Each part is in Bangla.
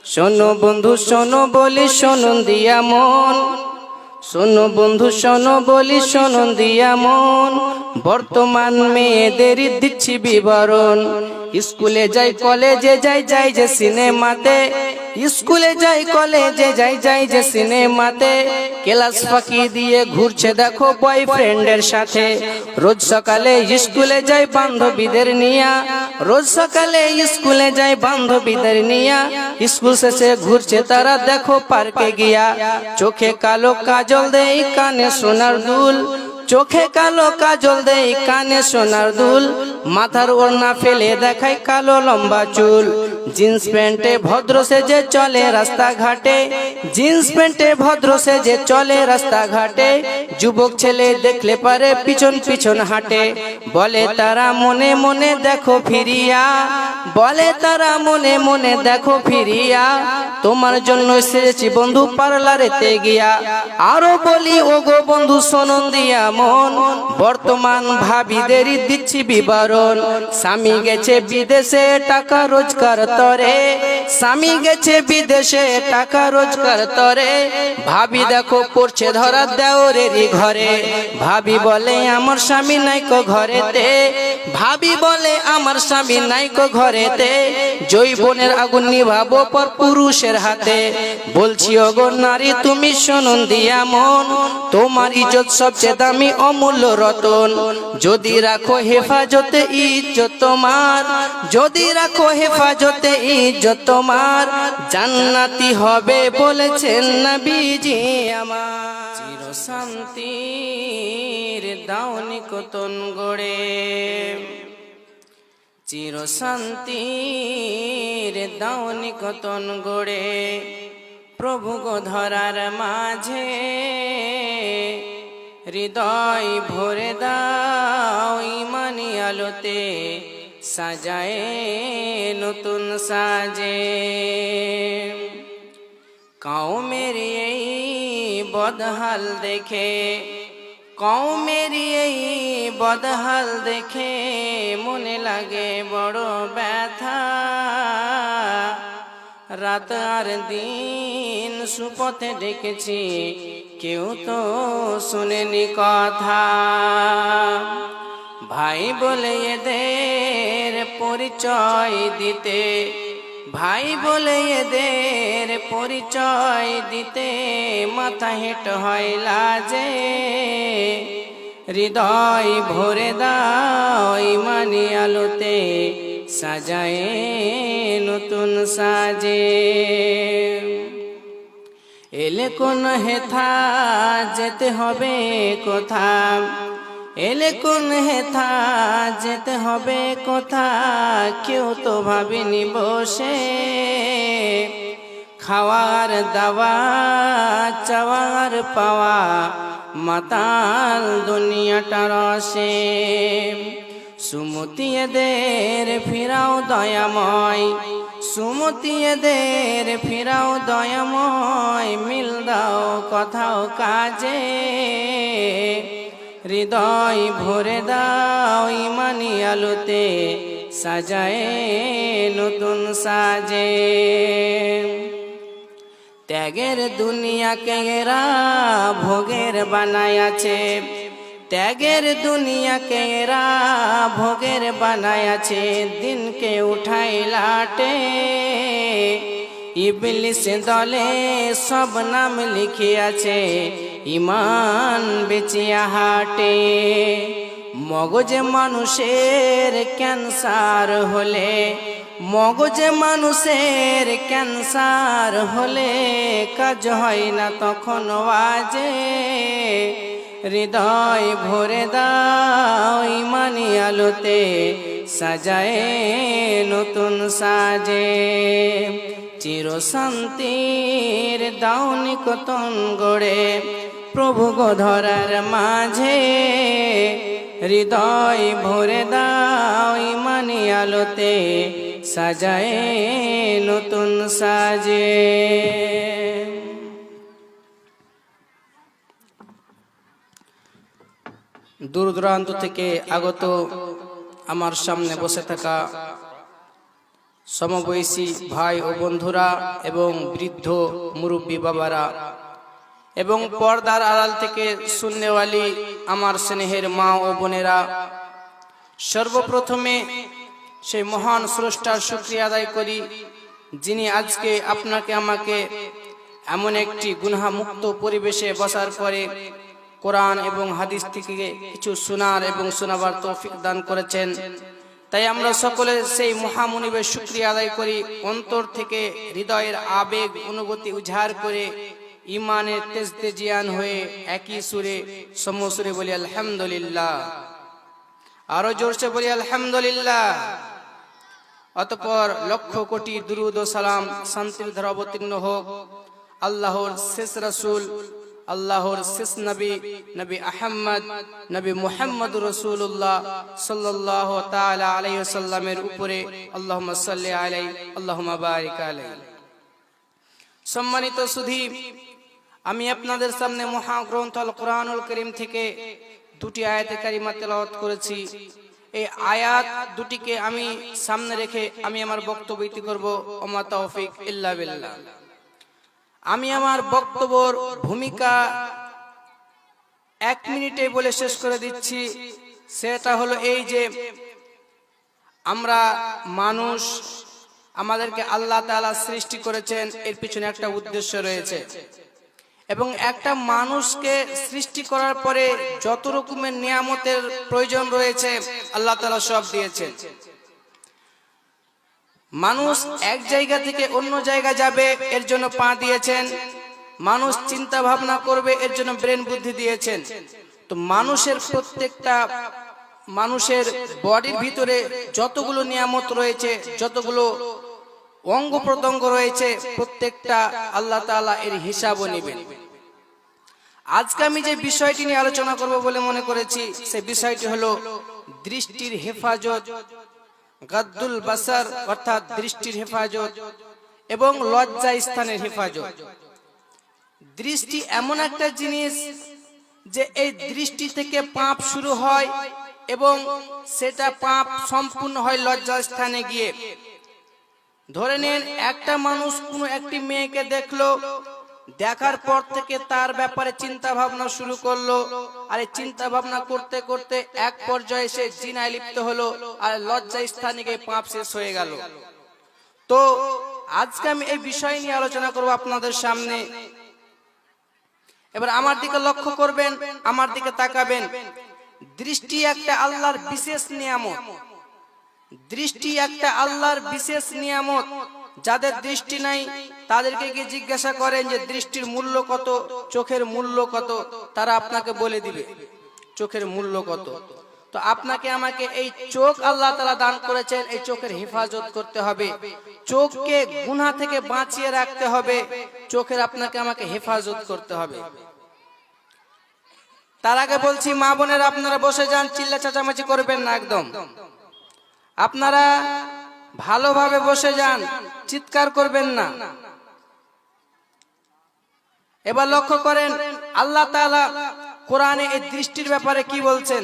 শোনো বন্ধু শোনো বলি শোনন দিয়া মন, শোনো বন্ধু শোনো বলি শোনন দিয়া মন। বর্তমান মেয়েদেরই দিচ্ছি বিবরণ। স্কুলে যাই কলেজে যাই যাই যে সিনেমাতে, স্কুলে যাই কলেজে যাই যাই যে সিনেমাতে। ক্লাস ফাঁকি দিয়ে ঘুরছে দেখো বয়ফ্রেন্ডের সাথে। রোজ সকালে স্কুলে যাই বান্ধবীদের নিয়া, রোজ সকালে স্কুলে যাই বান্ধবীদের নিয়া। স্কুল শেষে ঘুরছে তারা দেখো পার্কে গিয়া। চোখে কালো কাজল দেই কানে সোনার দুল, চোখে কালো কাজল দেই কানে সোনার দুল। মাথার ওড়না ফেলে দেখায় কালো লম্বা চুল। জিন্স প্যান্টে ভদ্র সেজে চলে রাস্তাঘাটে, জিন্স প্যান্টে ভদ্র সেজে চলে রাস্তাঘাটে। যুবক ছেলে দেখলে পারে পিছন পিছন হাঁটে। বলে তারা মনে মনে দেখো ফিরিয়া, বলে তারা মনে মনে দেখো ফিরিয়া। তোমার জন্য এসেছি বন্ধু পার্লারেতে গিয়া। আরো বলি ও গো বন্ধু শোনন দিয়া মন, বর্তমান ভাবিদেরই দিচ্ছি বিবরণ। স্বামী গেছে বিদেশে টাকা রোজগার তরে, স্বামী গেছে বিদেশে টাকা রোজগার তরে। ভাবি দেখো পড়ছে ধরা দেওরেরই ঘরে। ভাবি বলে আমার স্বামী নাইকো ঘরেতে, ভাবি বলে আমার স্বামী নাইকো ঘরেতে। জৈবনের আগুন নিভাবো পর পুরুষের হাতে। বলছি ওগো নারী তুমি শোনন দিয়া মন, তোমার ইজ্জত সবচেয়ে দামি অমূল্য রতন। যদি রাখো হেফাজতে ইজ্জত তোমার, যদি রাখো হেফাজতে ইজ্জত তোমার। জান্নাতি হবে বলেছেন নবীজি আমার। চিরশান্তির দাওনি কতন গড়ে, চিরশান্তির দাওনি কতন গড়ে। প্রভু গো ধরার মাঝে হৃদয় ভরে দাও ইমানি আলোতে। সাজায় নতুন সাজে কওমের এই বদহাল দেখে, কওমের এই বদহাল দেখে মনে লাগে বড় ব্যথা। রাত আর দিন সুপথে ডেকেছি কেউ তো শুনেনি কথা। ভাই বলে এদের পরিচয় দিতে, ভাই বলে এদের পরিচয় দিতে মাথা হেঁট হয় লাজে। হৃদয় ভরে দাও ইমানি আলোতে, সাজায় নতুন সাজে। এলে কোন হেথা যেতে হবে কোথা, এলে কোন হেথা যেতে হবে কোথা। কেউ তো ভাবেনি বসে খাওয়ার দাওয়া চাওয়ার পাওয়া মাতাল দুনিয়াটা রসে। সুমতি এদের ফিরাও দয়াময়, সুমতি এদের ফিরাও দয়াময়। মিল দাও কথাও কাজে, হৃদয় ভরে দাও ইমানি আলোতে। সাজায় নতুন সাজে ত্যাগের দুনিয়াকে এরা ভোগের বানায় আছে, ত্যাগের দুনিয়াকে এরা ভোগের বানায় আছে। দিনকে উঠাই লাটে ইবলিস দলে সব নাম লিখে আছে, ইমান বেচিয়া হাটে। মগজে মানুষের ক্যান্সার হলে, মগজে মানুষের ক্যান্সার হলে কাজ হয় না তখন ওয়াজে। হৃদয় ভরে দাও ইমানি আলোতে, সাজায় নতুন সাজে। চিরশান্তির দাওনি কতন গড়ে, প্রভু গো ধরার মাঝে। হৃদয় ভরে দাও ইমানি আলোতে, সাজায় নতুন সাজে। দূর দূরান্ত থেকে আগত আমার সামনে বসে থাকা সমবয়সী ভাই ও বন্ধুরা এবং বৃদ্ধ মুরব্বী বাবারা এবং পর্দার আড়াল থেকে শুননেওয়ালি আমার স্নেহের মা ও বোনেরা, সর্বপ্রথমে সেই মহান স্রষ্টার শুকরিয়া আদায় করি, যিনি আজকে আপনাকে আমাকে এমন একটি গুনাহমুক্ত পরিবেশে বসার পরে কোরআন এবং হাদিস থেকে কিছু শোনার এবং শোনাবার তৌফিক দান করেছেন। তাই আমরা সকলে সেই মহামনিবের শুকরিয়া আদায় করি, অন্তর থেকে হৃদয়ের আবেগ অনুভূতি উজাড় করে ইমানের তেজতেজিয়ান হয়ে একই সুরে সমসুরে বলি আলহামদুলিল্লাহ, আরো জোরসে বলি আলহামদুলিল্লাহ। অতঃপর লক্ষ কোটি দুরুদ ও সালাম শান্তির ধারা অবতীর্ণ হোক আল্লাহর শেষ রাসূল, আল্লাহর শেষ নবী, নবী আহমদ, নবী মুহাম্মদ রাসূলুল্লাহ সাল্লাল্লাহু তাআলা আলাইহি ওয়াসাল্লামের উপরে। আল্লাহুম্মা সাল্লি আলাইহি আল্লাহুম্মা বারিক আলাইহি। সম্মানিত সুধী, আমি আপনাদের সামনে মহাগ্রন্থ আল কোরআনুল কারীম থেকে দুটি আয়াতে কারিমা তেলাওয়াত করেছি। এই আয়াত দুটিকে আমি সামনে রেখে আমি আমার বক্তব্য ইতি করব। ওমা তাওফিক ইল্লা বিল্লাহ। আমি আমার বক্তব্যের ভূমিকা 1 মিনিটে বলে শেষ করে দিচ্ছি। সেটা হলো এই যে আমরা মানুষ, আমাদেরকে আল্লাহ তাআলা সৃষ্টি করেছেন, এর পিছনে একটা উদ্দেশ্য রয়েছে এবং একটা মানুষকে সৃষ্টি করার পরে যত রকমের নিয়ামতের প্রয়োজন রয়েছে আল্লাহ তাআলা সব দিয়েছেন। মানুষ এক জায়গা থেকে অন্য জায়গা যাবে এর জন্য পা দিয়েছেন, মানুষ চিন্তা ভাবনা করবে এর জন্য ব্রেন বুদ্ধি দিয়েছেন। তো মানুষের প্রত্যেকটা মানুষের বডির ভিতরে যতগুলো নিয়ামত রয়েছে, যতগুলো অঙ্গ প্রত্যঙ্গ রয়েছে, প্রত্যেকটা আল্লাহ তাআলা এর হিসাবও নেবেন। আজকে আমি যে বিষয়টি নিয়ে আলোচনা করব বলে মনে করেছি, সেই বিষয়টি হলো দৃষ্টির হেফাজত, গাদ্দুল বাসার অর্থাৎ দৃষ্টির হেফাজত এবং লজ্জা স্থানের হেফাজত। দৃষ্টি এমন একটা জিনিস যে এই দৃষ্টি থেকে পাপ শুরু হয় এবং সেটা পাপ সম্পূর্ণ হয় লজ্জা স্থানে গিয়ে। ধরে নেন একটা মানুষ কোনো একটি মেয়েকে দেখলো, দেখার পর থেকে তার ব্যাপারে চিন্তা ভাবনা শুরু করলো, আর এই চিন্তা ভাবনা করতে করতে এক পর্যায়ে সে জিনায় লিপ্ত হলো, আর লজ্জা স্থানে গিয়ে পাপ শেষ হয়ে গেল। তো আজকে আমি এই বিষয় নিয়ে আলোচনা করব আপনাদের সামনে। এবার আমার দিকে লক্ষ্য করবেন, আমার দিকে তাকাবেন। দৃষ্টি একটা আল্লাহর বিশেষ নিয়ামত, দৃষ্টি একটা আল্লাহর বিশেষ নিয়ামত। যাদের দৃষ্টি নাই তাদেরকে গিয়ে জিজ্ঞাসা করেন যে দৃষ্টির মূল্য কত, চোখের মূল্য কত, তারা আপনাকে বলে দিবে চোখের মূল্য কত। তো আপনাকে আমাকে এই চোখ আল্লাহ তাআলা দান করেছেন, এই চোখের হেফাজত করতে হবে, চোখকে গুনাহ থেকে বাঁচিয়ে রাখতে হবে, চোখের আপনাকে আমাকে হেফাজত করতে হবে। তার আগে বলছি, মা বোনেরা আপনারা বসে যান, চিল্লা চেঁচামেচি করবেন না একদম। আপনারা ভালোভাবে বসে যান, চিৎকার করবেন না। এবার লক্ষ্য করেন আল্লাহ তাআলা কোরআনে এই দৃষ্টির ব্যাপারে কি বলছেন।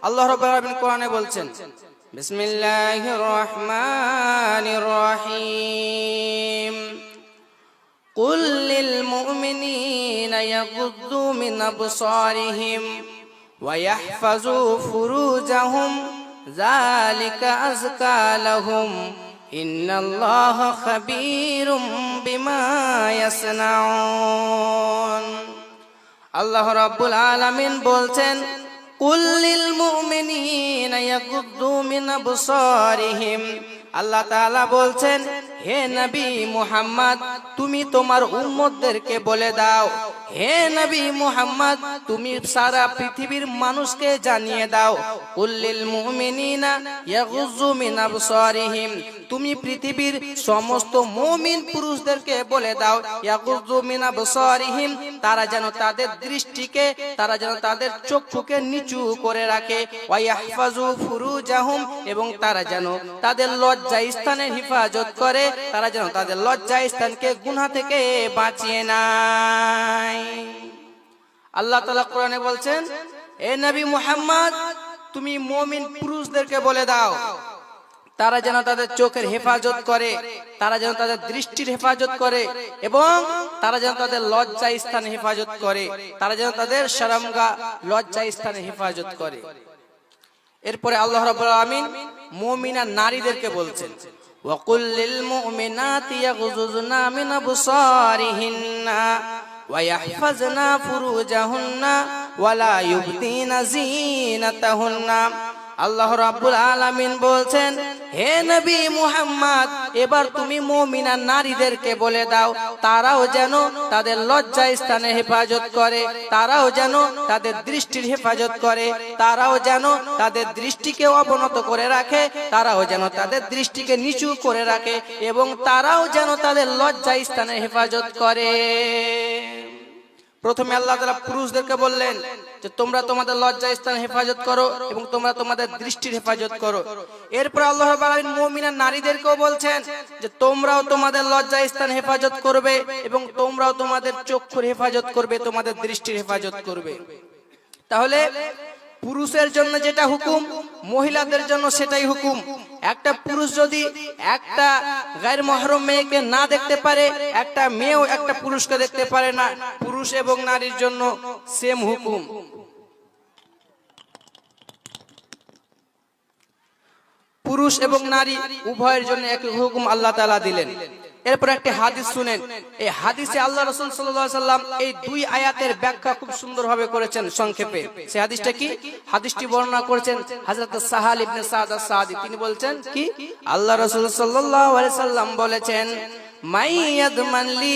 আল্লাহ রাব্বুল আলামিন কোরআনে বলছেন, বিসমিল্লাহির রহমানির রহিম, কুল লিল মুমিনিনা ইয়াগুদ্দু মিন আবসারিহিম ওয়া ইয়াহফাজু ফুরুজাহুম যালিকা আযকা লাহুম ইন্নাল্লাহা খাবীরুম বিমা ইয়াসনাউন। আল্লাহ রাব্বুল আলামিন বলছেন, কুল লিল মুমিনিনা ইয়াগুদ্দু মিন আবসারিহিম। আল্লাহ তাআলা বলছেন, হে নবী মুহাম্মদ, তুমি তোমার উম্মতদেরকে বলে দাও, হে নবী মুহাম্মদ, তুমি সারা পৃথিবীর মানুষকে জানিয়ে দাও, কুল্লিল মুমিনিনা ইয়াগুযু মিন আবসারিহিম, তুমি পৃথিবীর সমস্ত মুমিন পুরুষদেরকে বলে দাও, ইয়াগুযু মিন আবসারিহিম, তারা যেন তাদের দৃষ্টিকে, তারা যেন তাদের চক্ষুকে নিচু করে রাখে, ওয়া ইয়াহফাজু ফুরুজাহুম, এবং তারা যেন তাদের লজ্জা স্থানের হেফাজত করে, তারা যেন তাদের লজ্জা স্থানকে গুনাহ থেকে বাঁচিয়ে নেয়। আল্লাহ তাআলা কোরআনে বলছেন, এ নবী মুহাম্মদ, তুমি মুমিন পুরুষদেরকে বলে দাও, তারা যেন তাদের চোখের হেফাজত করে, তারা যেন তাদের দৃষ্টির হেফাজত করে, এবং তারা যেন তাদের লজ্জা স্থানে হেফাজত করে, তারা যেন তাদের শরমগাহ লজ্জা স্থানে হেফাজত করে। এরপরে আল্লাহ রাব্বুল আলামিন মুমিনা নারীদেরকে বলছেন, ওয়াকুল লিল মুমিনাতি ইয়াগুযুযনা মিন আবসারিহিন্না ওয়া ইয়াহফাযনা ফুরুজাহুন্না ওয়া লা ইউবদিনা যিনাতাহুন্না। আল্লাহ রাব্বুল আলামিন বলছেন, হে নবী মুহাম্মদ, এবার তুমি মুমিনা নারীদেরকে বলে দাও তারাও যেন তাদের লজ্জা স্থানে হেফাজত করে, তারাও যেন তাদের দৃষ্টির হেফাজত করে, তারাও যেন তাদের দৃষ্টিকে অবনত করে রাখে, তারাও যেন তাদের দৃষ্টিকে নিচু করে রাখে, এবং তারাও যেন তাদের লজ্জা স্থানে হেফাজত করে। প্রথমে আল্লাহ তাআলা পুরুষদেরকে বললেন যে তোমরা তোমাদের লজ্জা স্থান হেফাজত করো এবং তোমরা তোমাদের দৃষ্টির হেফাজত করো। এরপর আল্লাহ রাব্বুল আলামিন মুমিনা নারীদেরকেও বলছেন যে তোমরাও তোমাদের লজ্জা স্থান হেফাজত করবে এবং তোমরাও তোমাদের চক্ষুর হেফাজত করবে, তোমাদের দৃষ্টির হেফাজত করবে। তাহলে পুরুষের জন্য যেটা হুকুম, মহিলাদের জন্য সেটাই হুকুম। একটা পুরুষ যদি একটা গায়ের মহরম মেয়েকে না দেখতে পারে, একটা মেয়েও একটা পুরুষকে দেখতে পারে না। পুরুষ এবং নারীর জন্য সেম হুকুম। পুরুষ এবং নারী উভয়ের জন্য একই হুকুম আল্লাহ তাআলা দিলেন। এরপর একটি হাদিস শুনেন। এই হাদিসে আল্লাহ রাসূল সাল্লাল্লাহু আলাইহি সাল্লাম এই দুই আয়াতের ব্যাখ্যা খুব সুন্দরভাবে করেছেন সংক্ষেপে। সেই হাদিসটা কি? হাদিসটি বর্ণনা করেছেন হযরত সাহাল ইবনে সাদ আস-সাদি। তিনি বলছেন কি, আল্লাহ রাসূল সাল্লাল্লাহু আলাইহি সাল্লাম বলেছেন, মাইয়াদমান লি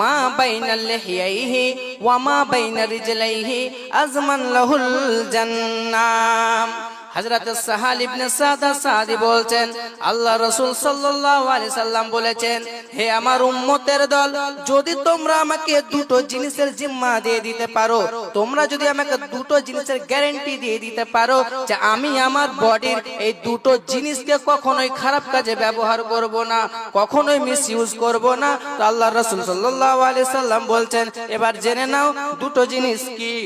মা বাইনা লিহিয়াইহি ওয়া মা বাইনা রিজলাইহি আজমান লাহুল জান্নাহ। হযরত সাহাল ইবনে সাদ আস-সাদি বলছেন, আল্লাহ রাসূল সাল্লাল্লাহু আলাইহি সাল্লাম বলেছেন, হে আমার উম্মতের দল, যদি তোমরা আমাকে দুটো জিনিসের জিম্মা দিয়ে দিতে পারো, তোমরা যদি আমাকে দুটো জিনিসের গ্যারান্টি দিয়ে দিতে পারো যে আমি আমার বডির এই দুটো জিনিসকে কখনোই খারাপ কাজে ব্যবহার করব না, কখনোই মিসইউজ করব না, তো আল্লাহ রাসূল সাল্লাল্লাহু আলাইহি সাল্লাম বলছেন, এবার জেনে নাও দুটো জিনিস কি।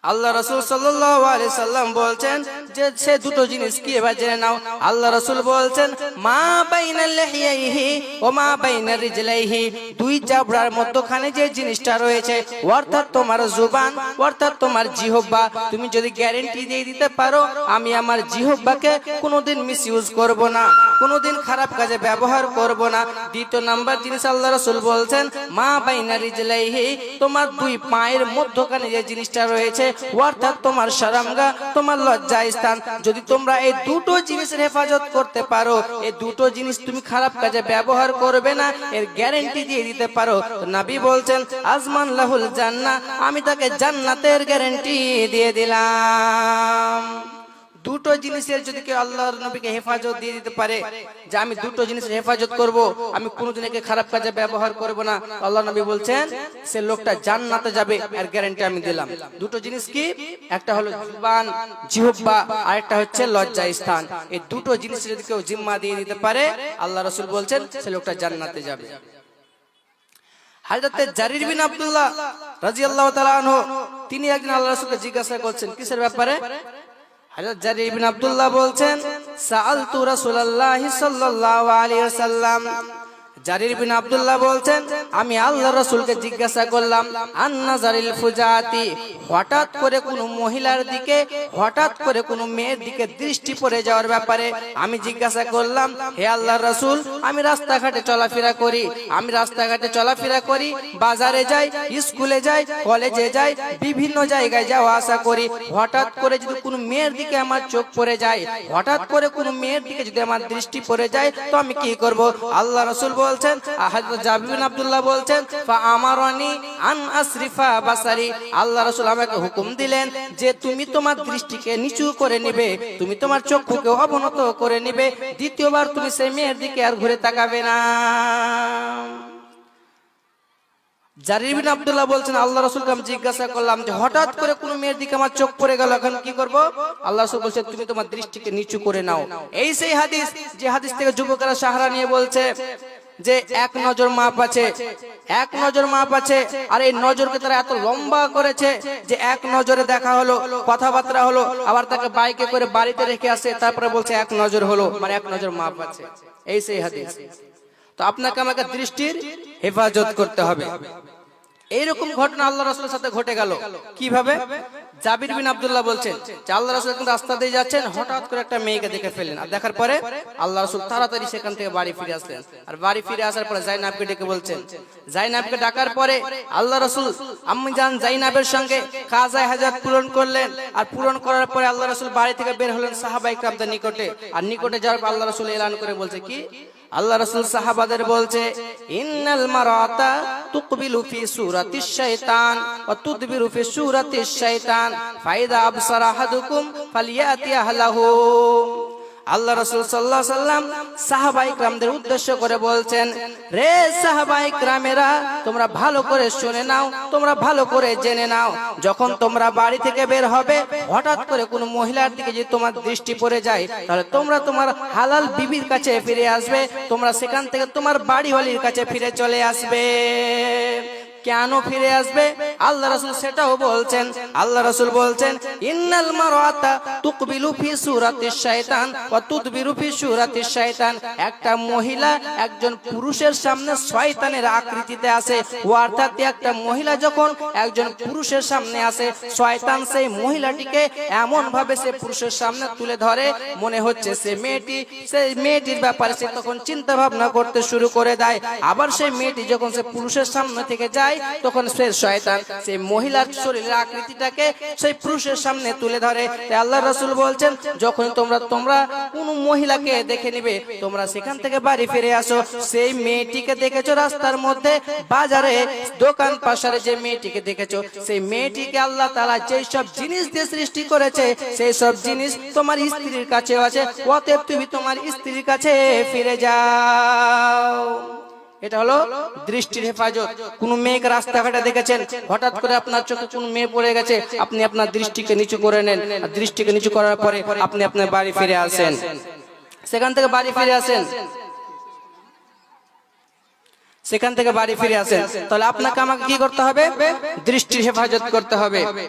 আল্লাহ রাসূল সাল্লাল্লাহু আলাইহি সাল্লাম বলছেন যে সে দুটো জিনিস কি, এবার জেনে নাও। আল্লাহ রাসূল বলছেন, মা বাইনা লিহিয়াইহি ওয়া মা বাইনা রিজলাইহি, দুই জাবরার মধ্যখানে যে জিনিসটা রয়েছে, অর্থাৎ তোমার জুবান, অর্থাৎ তোমার জিহ্বা, তুমি যদি গ্যারান্টি দিয়ে দিতে পারো আমি আমার জিহ্বাকে কোনোদিন মিসইউজ করব না, কোনোদিন খারাপ কাজে ব্যবহার করব না। দ্বিতীয় নাম্বার জিনিস আল্লাহ রাসূল বলছেন, মা বাইনা রিজলাইহি, তোমার দুই পায়ের মধ্যখানে যে জিনিসটা রয়েছে, অর্থাৎ তোমার শরমগাহ, তোমার লজ্জা স্থান, যদি তোমরা এই দুটো জিনিসের হেফাজত করতে পারো, এই দুটো জিনিস তুমি খারাপ কাজে ব্যবহার করবে না, এর গ্যারান্টি দিয়ে দিতে পারো, নবী বলছেন আজমান লাহুল জান্নাহ, আমি তাকে জান্নাতের গ্যারান্টি দিয়ে দিলাম। দুটো জিনিসের যদি কেউ আল্লাহর নবীকে হেফাজত দিয়ে দিতে পারে যে আমি দুটো জিনিসের হেফাজত করব, আমি কোনোদিন একে খারাপ কাজে ব্যবহার করব না, আল্লাহ নবী বলছেন সে লোকটা জান্নাতে যাবে, এর গ্যারান্টি আমি দিলাম। দুটো জিনিস কি? একটা হলো জুবান, জিহ্বা, আর একটা হচ্ছে লজ্জা স্থান। এই দুটো জিনিস যদি কেউ জিম্মা দিয়ে দিতে পারে, আল্লাহ রাসূল বলছেন সে লোকটা জান্নাতে যাবে। হযরত জারির বিন আব্দুল্লাহ রাদিয়াল্লাহু তাআলা আনহু, তিনি একদিন আল্লাহ রাসূলকে জিজ্ঞাসা করছেন কিসের ব্যাপারে। হযরত জারির বিন আব্দুল্লাহ বলছেন, সাআলতু রাসূলুল্লাহ সাল্লাল্লাহু আলাইহি ওয়াসাল্লাম। জারির বিন আব্দুল্লাহ বলছেন, আমি আল্লাহ রাসূলকে জিজ্ঞাসা করলাম, আন নাজারিল ফুজাতি, হঠাৎ করে কোনো মহিলার দিকে, হঠাৎ করে কোনো মেয়ের দিকে দৃষ্টি পড়ে যাওয়ার ব্যাপারে আমি জিজ্ঞাসা করলাম, হে আল্লাহর রাসূল, আমি রাস্তাঘাটে চলাফেরা করি, আমি রাস্তাঘাটে চলাফেরা করি, বাজারে যাই, স্কুলে যাই, কলেজে যাই, বিভিন্ন জায়গায় যাওয়া আসা করি, হঠাৎ করে যদি কোনো মেয়ের দিকে আমার চোখ পড়ে যায়, হঠাৎ করে কোনো মেয়ের দিকে যদি আমার দৃষ্টি পড়ে যায়, তো আমি কি করব? আল্লাহ রাসূল বলছেন, হযরত জাবির বিন আব্দুল্লাহ বলছেন, ফা আমারানি আন আসরিফা বাসারি, আল্লাহ রাসূল আমাকে হুকুম দিলেন যে তুমি তোমার দৃষ্টিকে নিচু করে নিবে, তুমি তোমার চক্ষুকে অবনত করে নিবে, দ্বিতীয়বার তুমি সেই মেয়ের দিকে আর ঘুরে তাকাবে না। জারির বিন আব্দুল্লাহ বলছেন, আল্লাহ রাসূলকে আমি জিজ্ঞাসা করলাম যে হঠাৎ করে কোন মেয়ের দিকে আমার চোখ পড়ে গেল, এখন কি করব? আল্লাহ রাসূল বলেছেন তুমি তোমার দৃষ্টিকে নিচু করে নাও। এই সেই হাদিস যে হাদিস থেকে যুবকেরা সাহারা নিয়ে বলছে যে এক নজর মাপ আছে, এক নজর মাপ আছে, আর এই নজরকে তারা এত লম্বা করেছে যে এক নজরে দেখা হলো, কথাবার্তা হলো, আবার তাকে বাইকে করে বাড়িতে রেখে আসে, তারপরে বলছে এক নজর হলো, মানে এক নজর মাপ আছে। এই সেই হাদিস। তো আপনাকে আমাকে দৃষ্টির হেফাজত করতে হবে। এইরকম ঘটনা আল্লাহ রাসূলের সাথে ঘটে গেল। কিভাবে? জাবির বিন আব্দুল্লাহ বলছেন যে আল্লাহ রাসূল যখন রাস্তা দিয়ে যাচ্ছেন, হঠাৎ করে একটা মেয়েকে দেখে ফেললেন। আর দেখার পরে আল্লাহ রাসূল তাড়াতাড়ি সেখান থেকে বাড়ি ফিরে আসলেন। আর বাড়ি ফিরে আসার পরে জাইনাবকে ডেকে বলছেন, জাইনাবকে ডাকার পরে আল্লাহ রাসূল আম্মি জান জাইনাবের সঙ্গে কাজায়ে হাজাত পূরণ করলেন। আর পূরণ করার পরে আল্লাহ রাসূল বাড়ি থেকে বের হলেন সাহাবায়ে কিরামদের নিকটে। আর নিকটে যাওয়ার পর আল্লাহ রাসূল এলান করে বলছে কি? আল্লাহ রাসূল সাহাবাদের বলছে, ইন্নাল মারাতা তুকবিলু ফি সূরাতিশ শাইতান ওয়া তুদবিরু ফি সূরাতিশ শাইতান ফাইদা আবসারা আহাদুকুম ফালিয়াতি আহলাহু। আল্লাহ রাসূল সাল্লাল্লাহু আলাইহি সাল্লাম সাহাবায়ে কিরামদের উদ্দেশ্য করে বলছেন, রে সাহাবায়ে কিরামেরা, তোমরা ভালো করে শুনে নাও, তোমরা ভালো করে জেনে নাও, যখন তোমরা বাড়ি থেকে বের হবে, হঠাৎ করে কোনো মহিলার দিকে যদি তোমার দৃষ্টি পড়ে যায়, তাহলে তোমরা তোমার হালাল বিবির কাছে ফিরে আসবে, তোমরা সেখান থেকে তোমার বাড়িওয়ালির কাছে ফিরে চলে আসবে। কেন ফিরে আসবে? আল্লাহ রাসূল সেটাও বলছেন। আল্লাহ রাসূল বলছেন, ইন্নাল মারাতা তুকবিলু ফি সূরাতিশ শাইতান ওয়া তুদবিরু ফি সূরাতিশ শাইতান। একটা মহিলা একজন পুরুষের সামনে শয়তানের আকৃতিতে আসে। অর্থাৎ একটা মহিলা যখন একজন পুরুষের সামনে আসে, শয়তান সেই মহিলাটিকে এমন ভাবে সে পুরুষের সামনে তুলে ধরে, মনে হচ্ছে সে মেয়েটি, সেই মেয়েটির ব্যাপারে সে তখন চিন্তা ভাবনা করতে শুরু করে দেয়। আবার সেই মেয়েটি যখন সে পুরুষের সামনে থেকে যায়, তখন সে শয়তান সেই মহিলার শরীরের আকৃতিটাকে সেই পুরুষের সামনে তুলে ধরে। তাই আল্লাহ রাসূল বলছেন, যখন তোমরা কোন মহিলাকে দেখে নিবে, তোমরা সেখান থেকে বাড়ি ফিরে আসো। সেই মেয়েটিকে দেখেছো রাস্তার মধ্যে, বাজারে, দোকান পাশারে যে মেয়েটিকে দেখেছো, সেই মেয়েটিকে আল্লাহ তাআলা যেই সব জিনিস দিয়ে সৃষ্টি করেছে, সেই সব জিনিস তোমার স্ত্রীর কাছেও আছে। অতএব তুমি তোমার স্ত্রীর কাছে ফিরে যাও। এটা হলো দৃষ্টির হেফাজত। কোন মেয়েকে রাস্তাঘাটে দেখেছেন, হঠাৎ করে আপনার চোখে কোন মেয়ে পড়ে গেছে, আপনি আপনার দৃষ্টিকে নিচু করে নেন। আর দৃষ্টিকে নিচু করার পরে আপনি আপনার বাড়ি ফিরে আসেন, সেখান থেকে বাড়ি ফিরে আসেন, সেখান থেকে বাড়ি ফিরে আসেন। তাহলে আপনাকে আমাকে কি করতে হবে? দৃষ্টির হেফাজত করতে হবে।